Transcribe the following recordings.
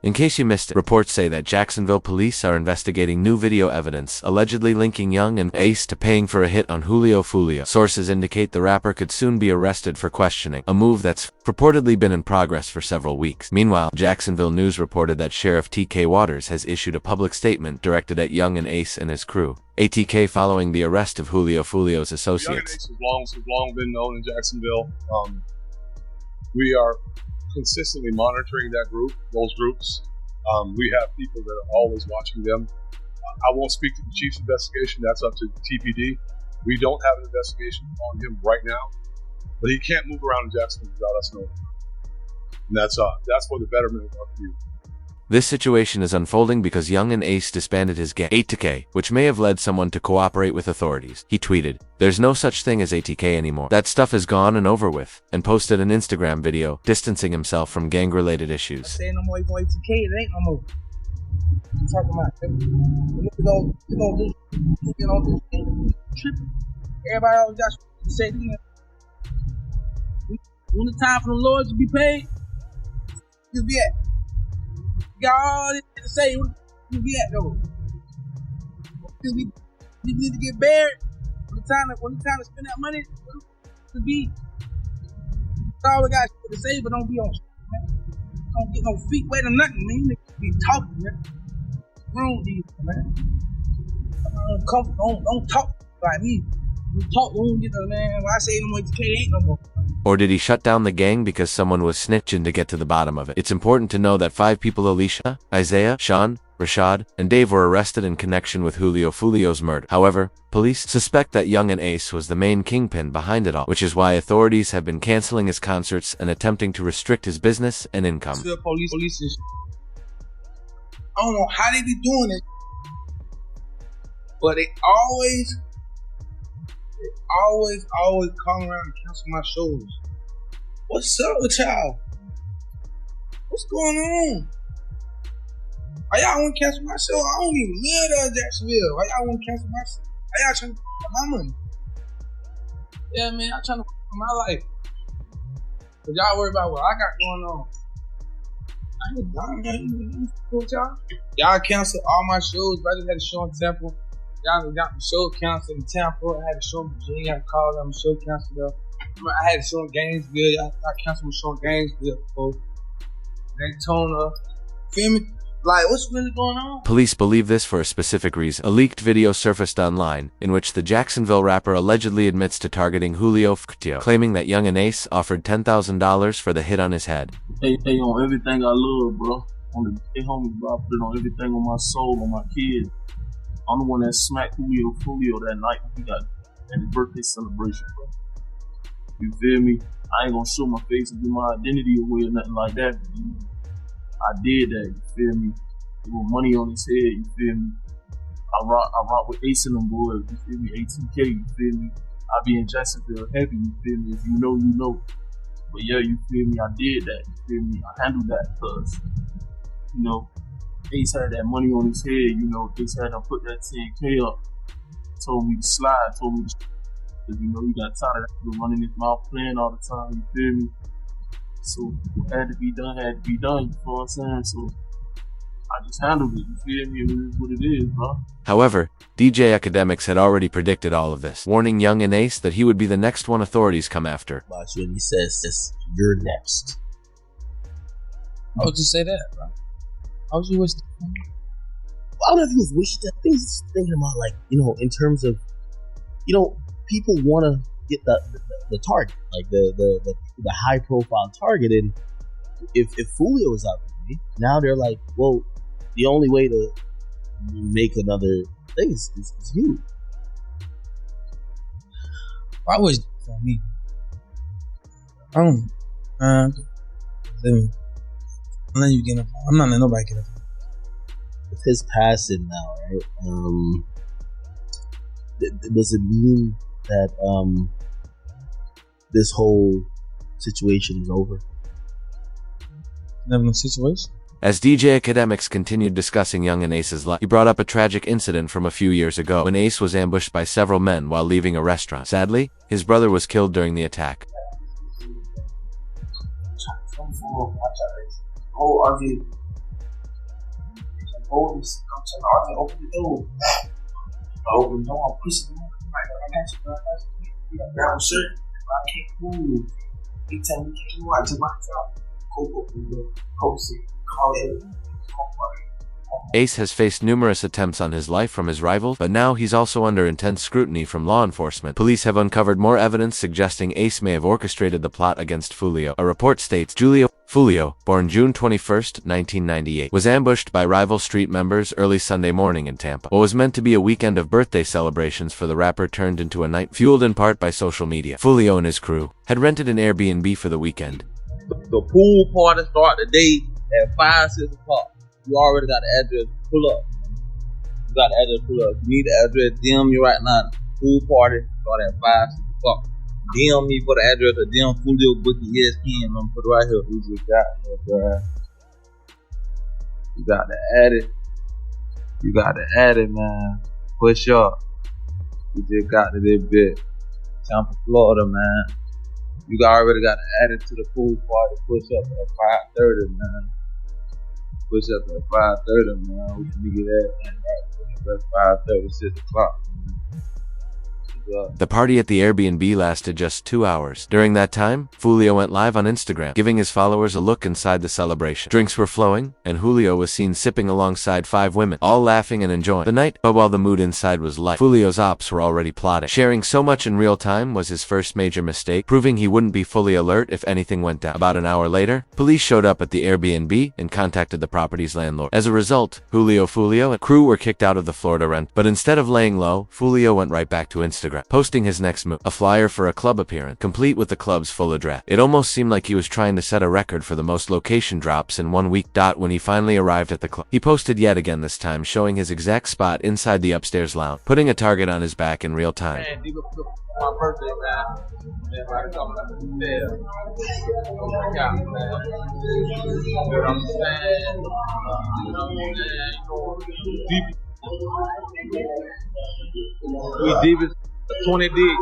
In case you missed it, reports say that Jacksonville police are investigating new video evidence allegedly linking Yungeen Ace to paying for a hit on Julio Foolio. Sources indicate the rapper could soon be arrested for questioning, a move that's purportedly been in progress for several weeks. Meanwhile, Jacksonville News reported that Sheriff T.K. Waters has issued a public statement directed at Yungeen Ace and his crew. ATK following the arrest of Julio Foolio's associates. Yungeen Ace has long been known in Jacksonville. We are consistently monitoring those groups. We have people that are always watching them. I won't speak to the chief's investigation. That's up to TPD. We don't have an investigation on him right now, but he can't move around in Jacksonville without us knowing. And that's for the betterment of our community. This situation is unfolding because Yungeen Ace disbanded his gang, ATK, which may have led someone to cooperate with authorities. He tweeted, "There's no such thing as ATK anymore. That stuff is gone and over with," and posted an Instagram video distancing himself from gang-related issues. I say no more ATK, it ain't no more. I'm talking about you don't do tripping. Everybody always got to say, when the time for the Lord to be paid, just be at. You got all this to say, you be at though. You need to get buried when the time to spend that money to be. That's all we got to say, but don't be on. Don't get no feet wet or nothing, man. You be talking, man. Wrong with these, man. Don't talk like me. You talk, don't get the man. When I say no more, ATK ain't no more. Or did he shut down the gang because someone was snitching to get to the bottom of it? It's important to know that 5 people, Alicia, Isaiah, Sean, Rashad, and Dave, were arrested in connection with Julio Foolio's murder. However, police suspect that Yungeen Ace was the main kingpin behind it all, which is why authorities have been canceling his concerts and attempting to restrict his business and income. Still police is, I don't know how they be doing it, but they always come around and cancel my shows. What's up with y'all? What's going on? Why y'all want to cancel my show? I don't even live there in Jacksonville. Why y'all want to cancel my show? Why y'all trying to f my money? Yeah, man, I'm trying to f my life. But y'all worry about what I got going on. I ain't dying, with y'all. Y'all cancel all my shows, but I just had a show in Temple. Y'all got the show canceled in Tampa. I had a show in Virginia. I called them, show canceled up. I had a show in Gainesville. I canceled my show in Gainesville before. Daytona. Feel me? Like, what's really going on? Police believe this for a specific reason. A leaked video surfaced online in which the Jacksonville rapper allegedly admits to targeting Julio Foolio, claiming that Yungeen Ace offered $10,000 for the hit on his head. Hey, on everything I love, bro. On the homies, bro. I put it on everything, on my soul, on my kids. I'm the one that smacked Julio Foolio that night he got at his birthday celebration, bro. You feel me? I ain't gonna show my face and give my identity away or nothing like that. I did that, you feel me? With money on his head, you feel me? I rock with Ace and them boys, you feel me? ATK, you feel me? I be in Jacksonville heavy, you feel me? If you know, you know. But yeah, you feel me? I did that, you feel me? I handled that because, you know, Ace had that money on his head, you know, Ace had to put that 10K up, told me to slide, told me to, because, you know, he got tired of that, running his mouth playing all the time, you feel me? So, what had to be done, you know what I'm saying? So, I just handled it, you feel me? It is what it is, bro. However, DJ Academics had already predicted all of this, warning Yungeen Ace that he would be the next one authorities come after. About you, and he says, "You're next." I would just say that, bro. How was you wishing? I don't know if he was wishing that. I think he's thinking about, like, you know, in terms of, you know, people want to get the target, like the high profile target, and if Foolio is out there, now they're like, well, the only way to make another thing is you. I wish for me. Let you get up. I'm not letting nobody get up. With his passing now, right? Does it mean that this whole situation is over? Never a situation. As DJ Academics continued discussing Yungeen Ace's life, he brought up a tragic incident from a few years ago when Ace was ambushed by several men while leaving a restaurant. Sadly, his brother was killed during the attack. Oh, RJ, Oh, I'm telling Arthur, open the door. I open the door, I'm pushing the door. I'm like, I got you, bro. You got to grab a shirt. I can't move. He tell me, can't move. I took my job. Open the door. Post it. Call it. Ace has faced numerous attempts on his life from his rivals, but now he's also under intense scrutiny from law enforcement. Police have uncovered more evidence suggesting Ace may have orchestrated the plot against Foolio. A report states Julio Foolio, born June 21, 1998, was ambushed by rival street members early Sunday morning in Tampa. What was meant to be a weekend of birthday celebrations for the rapper turned into a night fueled in part by social media. Foolio and his crew had rented an Airbnb for the weekend. The pool party start today at 5, 6 o'clock. You already got the address. Pull up. You got the address. Pull up. You need the address. DM me right now. Pool party start at 5, 6 o'clock. DM me for the address. Or DM Julio Bookie ESPN. I'm gonna put it right here. We just got it, bro. You got to add it. You got to add it, man. Push up. We just got to this bit. Tampa, Florida, man. You already got to add it to the pool party. Push up at 5:30, man. Push up at 5:30, man. We can get that right. 5:30, 6 o'clock, man. The party at the Airbnb lasted just 2 hours. During that time, Foolio went live on Instagram, giving his followers a look inside the celebration. Drinks were flowing, and Julio was seen sipping alongside 5 women, all laughing and enjoying the night. But while the mood inside was light, Foolio's ops were already plotting. Sharing so much in real time was his first major mistake, proving he wouldn't be fully alert if anything went down. About an hour later, police showed up at the Airbnb and contacted the property's landlord. As a result, Julio Foolio and crew were kicked out of the Florida rent. But instead of laying low, Foolio went right back to Instagram, posting his next move, a flyer for a club appearance, complete with the club's full address. It almost seemed like he was trying to set a record for the most location drops in 1 week. When he finally arrived at the club, he posted yet again, this time showing his exact spot inside the upstairs lounge, putting a target on his back in real time. Man, my birthday, man. Everybody coming up to the stairs. Yeah, man. You know what I'm saying? We deep as 20 deep,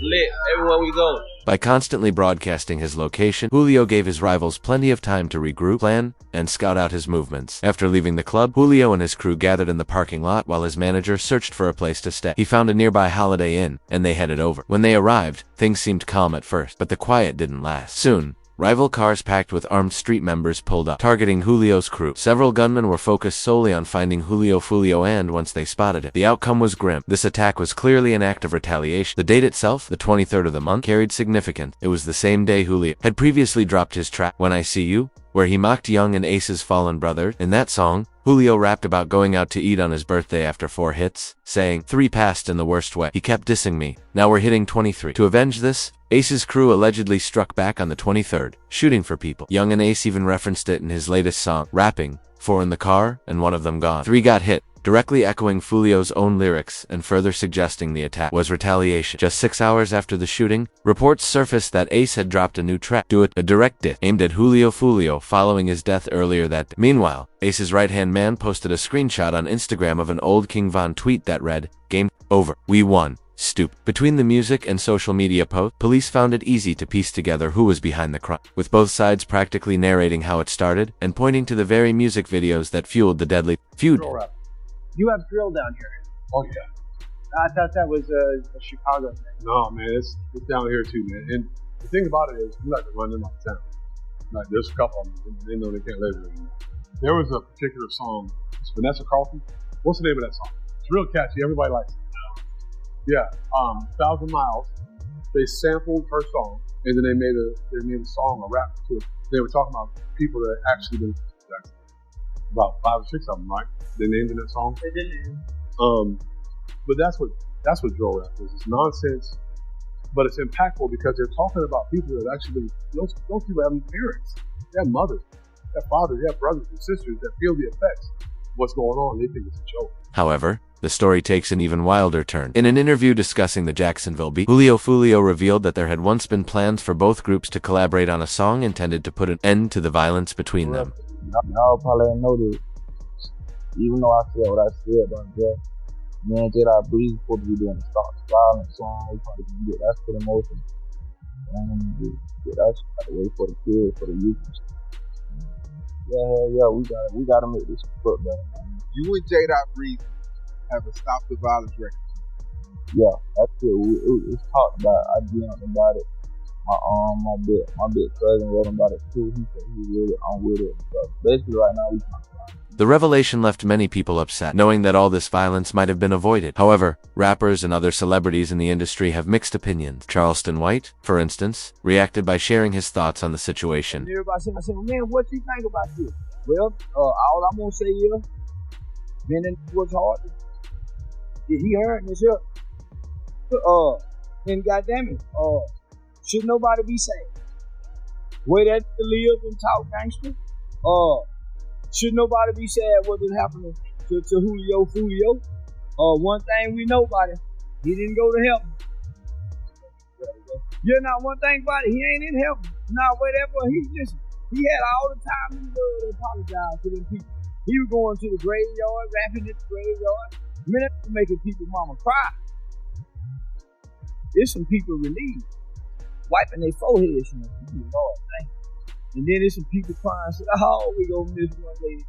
lit everywhere we go. By constantly broadcasting his location, Julio gave his rivals plenty of time to regroup, plan, and scout out his movements. After leaving the club, Julio and his crew gathered in the parking lot while his manager searched for a place to stay. He found a nearby Holiday Inn, and they headed over. When they arrived, things seemed calm at first, but the quiet didn't last. Soon, rival cars packed with armed street members pulled up, targeting Julio's crew. Several gunmen were focused solely on finding Julio Foolio, and once they spotted him, the outcome was grim. This attack was clearly an act of retaliation. The date itself, the 23rd of the month, carried significance. It was the same day Julio had previously dropped his track, When I See You, where he mocked Yungeen Ace's fallen brother. In that song, Julio rapped about going out to eat on his birthday after 4 hits, saying, 3 passed in the worst way. He kept dissing me. Now we're hitting 23. To avenge this, Ace's crew allegedly struck back on the 23rd, shooting for people. Yungeen Ace even referenced it in his latest song, rapping, 4 in the car, and 1 of them gone. 3 got hit, directly echoing Foolio's own lyrics and further suggesting the attack was retaliation. Just 6 hours after the shooting, reports surfaced that Ace had dropped a new track, Do It, a direct diss aimed at Julio Foolio following his death earlier that day. Meanwhile, Ace's right-hand man posted a screenshot on Instagram of an old King Von tweet that read, Game over. We won. Stupid. Between the music and social media posts, police found it easy to piece together who was behind the crime, with both sides practically narrating how it started and pointing to the very music videos that fueled the deadly feud. You have drill down here. Oh yeah. I thought that was a Chicago thing. No, man, it's down here too, man. And the thing about it is, we like to run them out of town. Like, there's a couple of them, they know they can't live here anymore. There was a particular song, it's Vanessa Carlton. What's the name of that song? It's real catchy, everybody likes it. Yeah, 1,000 Miles. They sampled her song, and then they made a song, a rap to it. They were talking about people that actually been Jackson. About 5 or 6 of them, right? They named in that song. They did. But that's what drill rap is. It's nonsense, but it's impactful because they're talking about people that actually, those people have parents, they have mothers, they have fathers, they have brothers and sisters that feel the effects of what's going on. They think it's a joke. However, the story takes an even wilder turn. In an interview discussing the Jacksonville beat, Julio Foolio revealed that there had once been plans for both groups to collaborate on a song intended to put an end to the violence between them. Y'all probably didn't know this. Even though I said what I said about that, me and Jedi Breeze supposed to be doing a stop violence song. We probably gonna get that for the motion. And get that shit out the way for the kids, for the youth. Yeah, we gotta make this foot better, man. You and J. Breeze have a Stop the Violence record. Yeah, that's it. It's talked about. I dreamt about it. My big cousin wrote about it too. He said he really on with it. So basically, right now we talking about it. The revelation left many people upset, knowing that all this violence might have been avoided. However, rappers and other celebrities in the industry have mixed opinions. Charleston White, for instance, reacted by sharing his thoughts on the situation. Everybody said, man, what you think about this? Well, all I'm gonna say is, Bennett was hard. He earned this up. And goddamn it, should nobody be sad? Way that live and talk gangster. Should nobody be sad what is happening to Julio Foolio? One thing we know about him, he didn't go to heaven. You know, one thing about it, he ain't in heaven. Now, whatever, he had all the time in the world to apologize to them people. He was going to the graveyard, rapping at the graveyard. Man, that's making people mama cry. There's some people relieved, wiping their foreheads, you know, Lord, thank you. And then there's some people crying, saying, oh, we gonna miss one lady.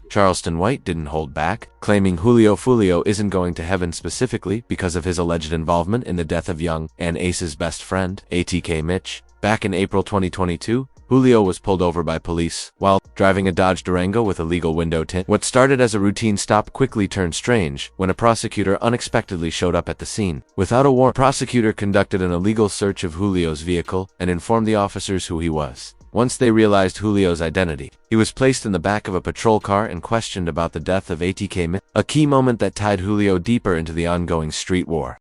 Charleston White didn't hold back, claiming Julio Foolio isn't going to heaven specifically because of his alleged involvement in the death of Yungeen Ace's best friend, ATK Mitch. Back in April 2022, Julio was pulled over by police while driving a Dodge Durango with a legal window tint. What started as a routine stop quickly turned strange when a prosecutor unexpectedly showed up at the scene. Without a warrant, the prosecutor conducted an illegal search of Julio's vehicle and informed the officers who he was. Once they realized Julio's identity, he was placed in the back of a patrol car and questioned about the death of ATK Mitch, a key moment that tied Julio deeper into the ongoing street war.